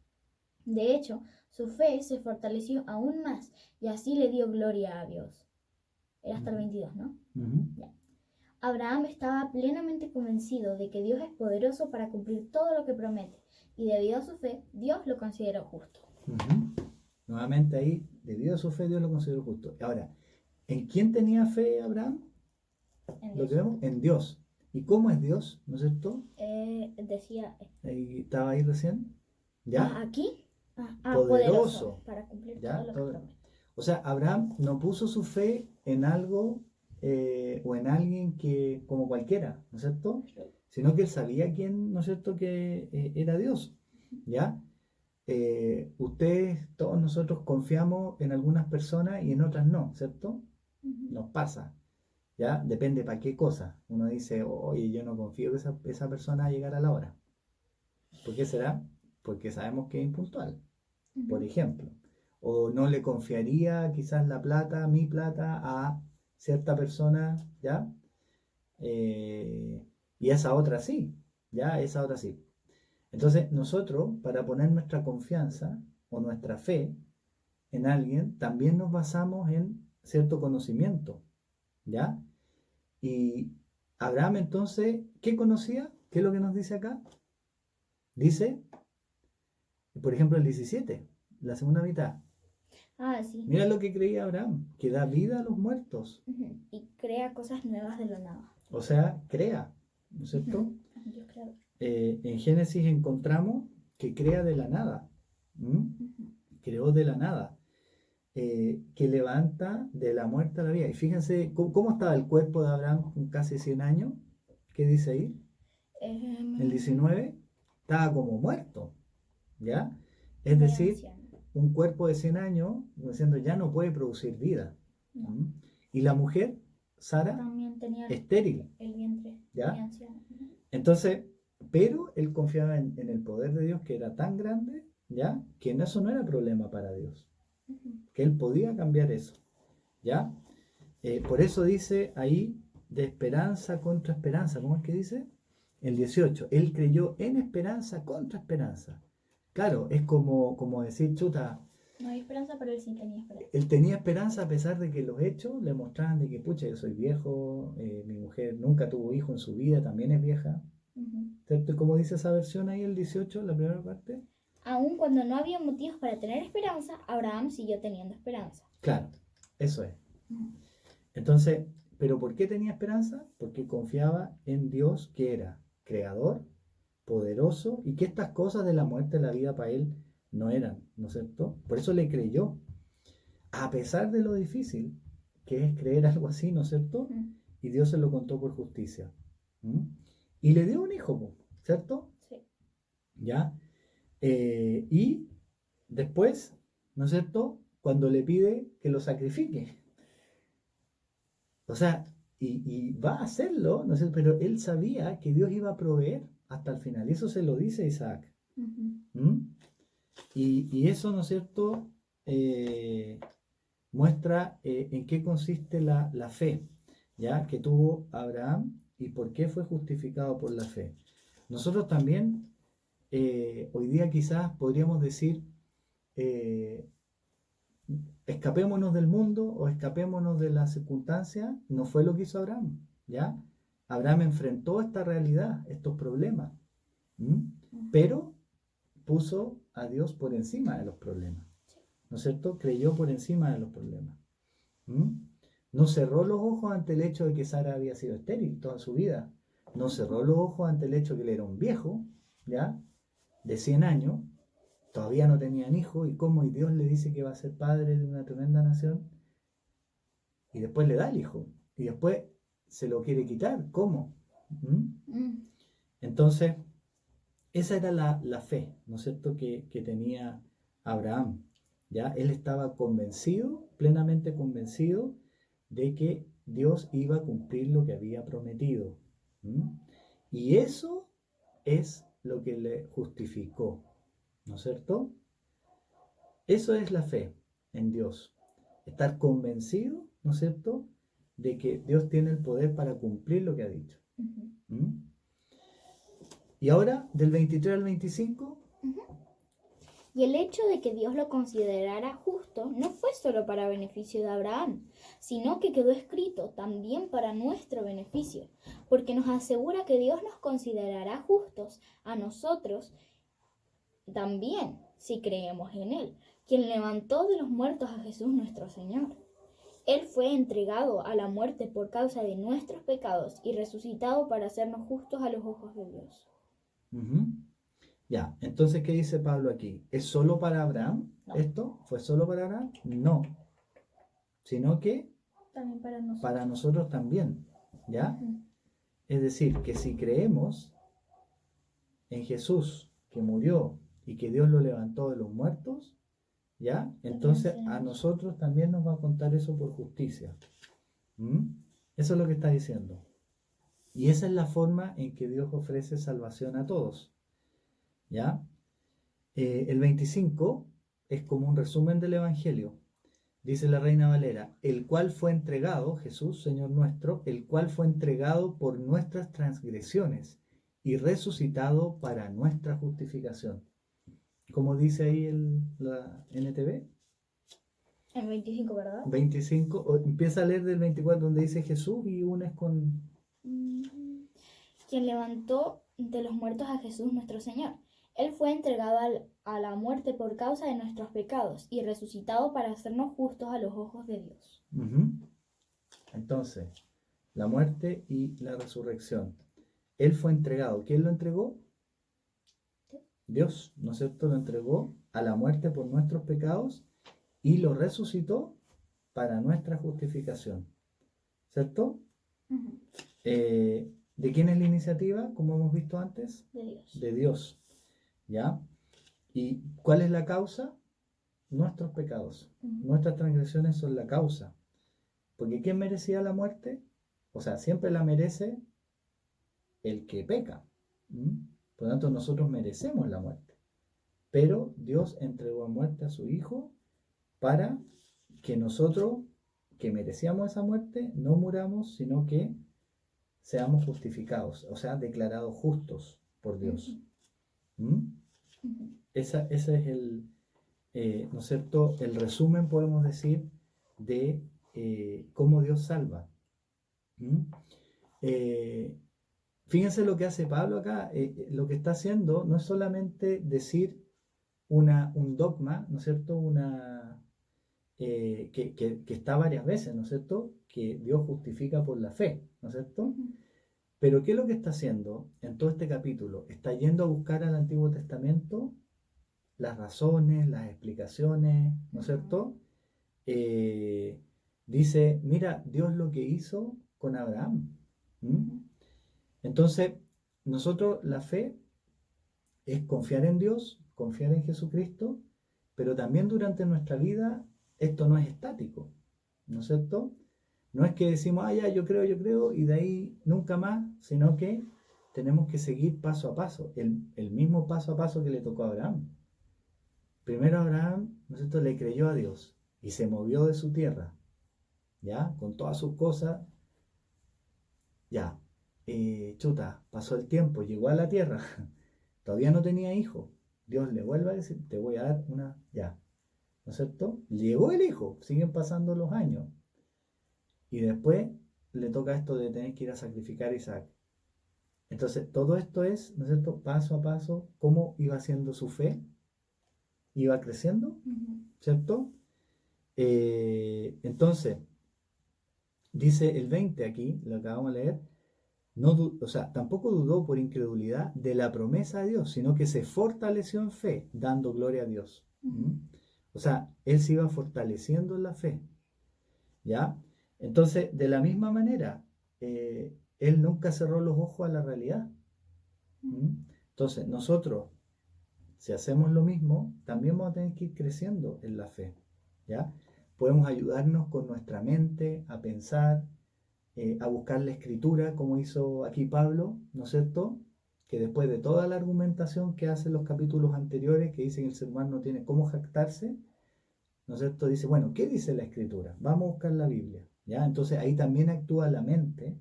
De hecho, su fe se fortaleció aún más y así le dio gloria a Dios. Era hasta el 22, ¿no? Ya. Abraham estaba plenamente convencido de que Dios es poderoso para cumplir todo lo que promete y debido a su fe, Dios lo consideró justo. Nuevamente ahí, debido a su fe, Dios lo consideró justo. Ahora, ¿en quién tenía fe Abraham? Lo que vemos, en Dios. ¿Y cómo es Dios? ¿No es cierto? Decía... Estaba ahí recién. ¿Ya? ¿Aquí? Poderoso. Para cumplir ¿Ya? todo lo que promete. O sea, Abraham no puso su fe en algo o en alguien que como cualquiera, ¿no es cierto? Sino que él sabía quién, ¿no es cierto?, que era Dios. ¿Ya? Ustedes, todos nosotros confiamos en algunas personas y en otras no, ¿cierto? Nos pasa, ¿ya? Depende para qué cosa. Uno dice, oye, yo no confío que esa persona va a llegar a la hora. ¿Por qué será? Porque sabemos que es impuntual, por ejemplo. O no le confiaría quizás la plata, mi plata, a cierta persona, ¿ya? Y esa otra sí, ¿ya? Esa otra sí. Entonces, nosotros, para poner nuestra confianza o nuestra fe en alguien, también nos basamos en cierto conocimiento, ¿ya? Y Abraham entonces, ¿qué conocía? ¿Qué es lo que nos dice acá? Dice, por ejemplo, el 17, la segunda mitad. Sí. Mira lo que creía Abraham, que da vida a los muertos. Y crea cosas nuevas de la nada. O sea, crea, ¿no es cierto? Dios creador. En Génesis encontramos que crea de la nada. Creó de la nada. Que levanta de la muerte a la vida. Y fíjense cómo estaba el cuerpo de Abraham con casi 100 años. ¿Qué dice ahí? El 19 estaba como muerto, ¿ya? Es decir, un cuerpo de 100 años, diciendo, ya no puede producir vida. No. Y la mujer, Sara, también tenía estéril. El vientre. ¿Ya? Entonces, pero él confiaba en el poder de Dios que era tan grande, ¿ya? Que en eso no era problema para Dios. Que él podía cambiar eso, ¿ya? Por eso dice ahí, de esperanza contra esperanza. ¿Cómo es que dice? El 18. Él creyó en esperanza contra esperanza. Claro, es como decir, chuta. No hay esperanza, pero él sí tenía esperanza. Él tenía esperanza a pesar de que los hechos le mostraban de que, pucha, yo soy viejo, mi mujer nunca tuvo hijo en su vida, también es vieja. ¿Cierto? ¿Y cómo dice esa versión ahí, el 18, la primera parte? Aun cuando no había motivos para tener esperanza, Abraham siguió teniendo esperanza. Claro, eso es. Entonces, ¿pero por qué tenía esperanza? Porque confiaba en Dios, que era creador, poderoso, y que estas cosas de la muerte y la vida para él no eran, ¿no es cierto? Por eso le creyó, a pesar de lo difícil que es creer algo así, ¿no es cierto? Y Dios se lo contó por justicia. Y le dio un hijo, ¿cierto? Sí. ¿Ya? Y después, ¿no es cierto?, cuando le pide que lo sacrifique. O sea, y va a hacerlo, ¿no es cierto? Pero él sabía que Dios iba a proveer hasta el final. Y eso se lo dice Isaac. Y eso, ¿no es cierto?, muestra en qué consiste la fe, ¿ya?, que tuvo Abraham y por qué fue justificado por la fe. Nosotros también, hoy día quizás podríamos decir, escapémonos del mundo o escapémonos de las circunstancias. No fue lo que hizo Abraham, ¿ya? Abraham enfrentó esta realidad, estos problemas, pero puso a Dios por encima de los problemas, ¿no es cierto? Creyó por encima de los problemas. No cerró los ojos ante el hecho de que Sara había sido estéril toda su vida. No cerró los ojos ante el hecho de que él era un viejo, ¿ya?, de 100 años, todavía no tenían hijos, y cómo y Dios le dice que va a ser padre de una tremenda nación, y después le da el hijo, y después se lo quiere quitar. ¿Cómo? Entonces, esa era la fe, ¿no es cierto?, que tenía Abraham, ¿ya? Él estaba convencido, plenamente convencido, de que Dios iba a cumplir lo que había prometido. Y eso es lo que le justificó, ¿no es cierto? Eso es la fe en Dios. Estar convencido, ¿no es cierto?, de que Dios tiene el poder para cumplir lo que ha dicho. Ujú, ¿Mm? Y ahora, del 23 al 25, ujú. Y el hecho de que Dios lo considerara justo no fue solo para beneficio de Abraham, sino que quedó escrito también para nuestro beneficio, porque nos asegura que Dios nos considerará justos a nosotros también, si creemos en Él, quien levantó de los muertos a Jesús nuestro Señor. Él fue entregado a la muerte por causa de nuestros pecados y resucitado para hacernos justos a los ojos de Dios. ujú, ya, entonces, ¿qué dice Pablo aquí? ¿Es solo para Abraham No. esto? ¿Fue solo para Abraham? No, sino que También para nosotros. para nosotros también, ¿ya? Ujú. Es decir, que si creemos en Jesús que murió y que Dios lo levantó de los muertos, ¿ya? Entonces a tenemos. nosotros también nos va a contar eso por justicia. ¿Mm? Eso es lo que está diciendo. Y esa es la forma en que Dios ofrece salvación a todos, ¿ya? El 25 es como un resumen del Evangelio. Dice la Reina Valera, el cual fue entregado, Jesús, Señor nuestro, el cual fue entregado por nuestras transgresiones y resucitado para nuestra justificación. Como dice ahí la NTV, En 25, ¿verdad? 25, empieza a leer del 24 donde dice Jesús y unes con... Quien levantó de los muertos a Jesús nuestro Señor. Él fue entregado a la muerte por causa de nuestros pecados y resucitado para hacernos justos a los ojos de Dios. Ujú. Entonces, la muerte y la resurrección. Él fue entregado. ¿Quién lo entregó? Dios, ¿no es cierto? Lo entregó a la muerte por nuestros pecados y lo resucitó para nuestra justificación. ¿Cierto? Ujú. ¿De quién es la iniciativa? Como hemos visto antes. De Dios. De Dios. ¿Ya? ¿Y cuál es la causa? Nuestros pecados. Ujú. Nuestras transgresiones son la causa. Porque ¿quién merecía la muerte? O sea, siempre la merece el que peca. ¿Mm? Por lo tanto, nosotros merecemos la muerte. Pero Dios entregó a muerte a su Hijo para que nosotros, que merecíamos esa muerte, no muramos, sino que seamos justificados, o sea, declarados justos por Dios. ¿Mm? Ujú. Ese es ¿no es cierto?, el resumen, podemos decir, de cómo Dios salva. ¿Mm? Fíjense lo que hace Pablo acá. Lo que está haciendo no es solamente decir un dogma, ¿no es cierto?, que está varias veces, ¿no es cierto?, que Dios justifica por la fe, ¿no es cierto? Ujú. Pero ¿qué es lo que está haciendo en todo este capítulo? Está yendo a buscar al Antiguo Testamento las razones, las explicaciones, ¿no es cierto? Dice, mira, Dios lo que hizo con Abraham. ¿Mm? Entonces, nosotros la fe es confiar en Dios, confiar en Jesucristo, pero también durante nuestra vida esto no es estático, ¿no es cierto? No es que decimos, ah, ya, yo creo, y de ahí nunca más, sino que tenemos que seguir paso a paso, el mismo paso a paso que le tocó a Abraham. Primero Abraham, ¿no es cierto?, le creyó a Dios y se movió de su tierra, ¿ya? Con todas sus cosas, ya. Chuta, pasó el tiempo, llegó a la tierra, todavía no tenía hijo. Dios le vuelve a decir, te voy a dar una, ya, ¿no es cierto? Llegó el hijo, siguen pasando los años. Y después le toca esto de tener que ir a sacrificar a Isaac. Entonces, todo esto es, ¿no es cierto?, paso a paso, cómo iba haciendo su fe, iba creciendo, Ujú. ¿cierto? Entonces, dice el 20 aquí, lo acabamos de leer, no, o sea, tampoco dudó por incredulidad de la promesa de Dios, sino que se fortaleció en fe, dando gloria a Dios. ¿Mm? O sea, él se iba fortaleciendo en la fe, ¿ya? Entonces, de la misma manera, él nunca cerró los ojos a la realidad. ¿Mm? Entonces, nosotros, si hacemos lo mismo, también vamos a tener que ir creciendo en la fe, ¿ya? Podemos ayudarnos con nuestra mente a pensar, a buscar la escritura, como hizo aquí Pablo, ¿no es cierto? que después de toda la argumentación que hacen los capítulos anteriores, que dicen que el ser humano no tiene cómo jactarse, ¿no es cierto? Dice, bueno, ¿qué dice la Escritura? Vamos a buscar la Biblia, ¿ya? Entonces ahí también actúa la mente,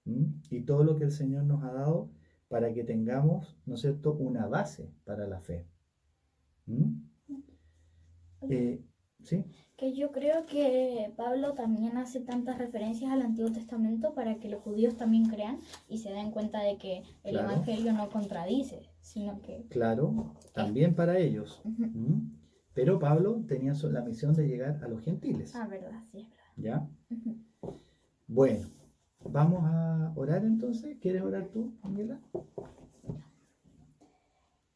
y todo lo que el Señor nos ha dado para que tengamos, ¿no es cierto?, una base para la fe. ¿Sí? Que yo creo que Pablo también hace tantas referencias al Antiguo Testamento para que los judíos también crean y se den cuenta de que el Claro. Evangelio no contradice, sino que... Claro, también para ellos. Ujú. Pero Pablo tenía la misión de llegar a los gentiles. Ah, verdad, sí, es verdad. ¿Ya? Ujú. Bueno, vamos a orar entonces. ¿Quieres orar tú, Ángela?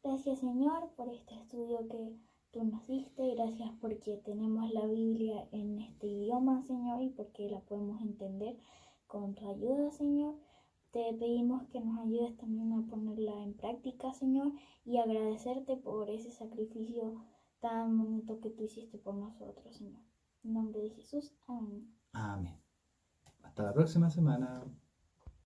Gracias, Señor, por este estudio que tú nos diste. Gracias porque tenemos la Biblia en este idioma, Señor, y porque la podemos entender con tu ayuda, Señor. Te pedimos que nos ayudes también a ponerla en práctica, Señor, y agradecerte por ese sacrificio tan bonito que tú hiciste por nosotros, Señor. En nombre de Jesús, amén. Amén. Hasta la próxima semana.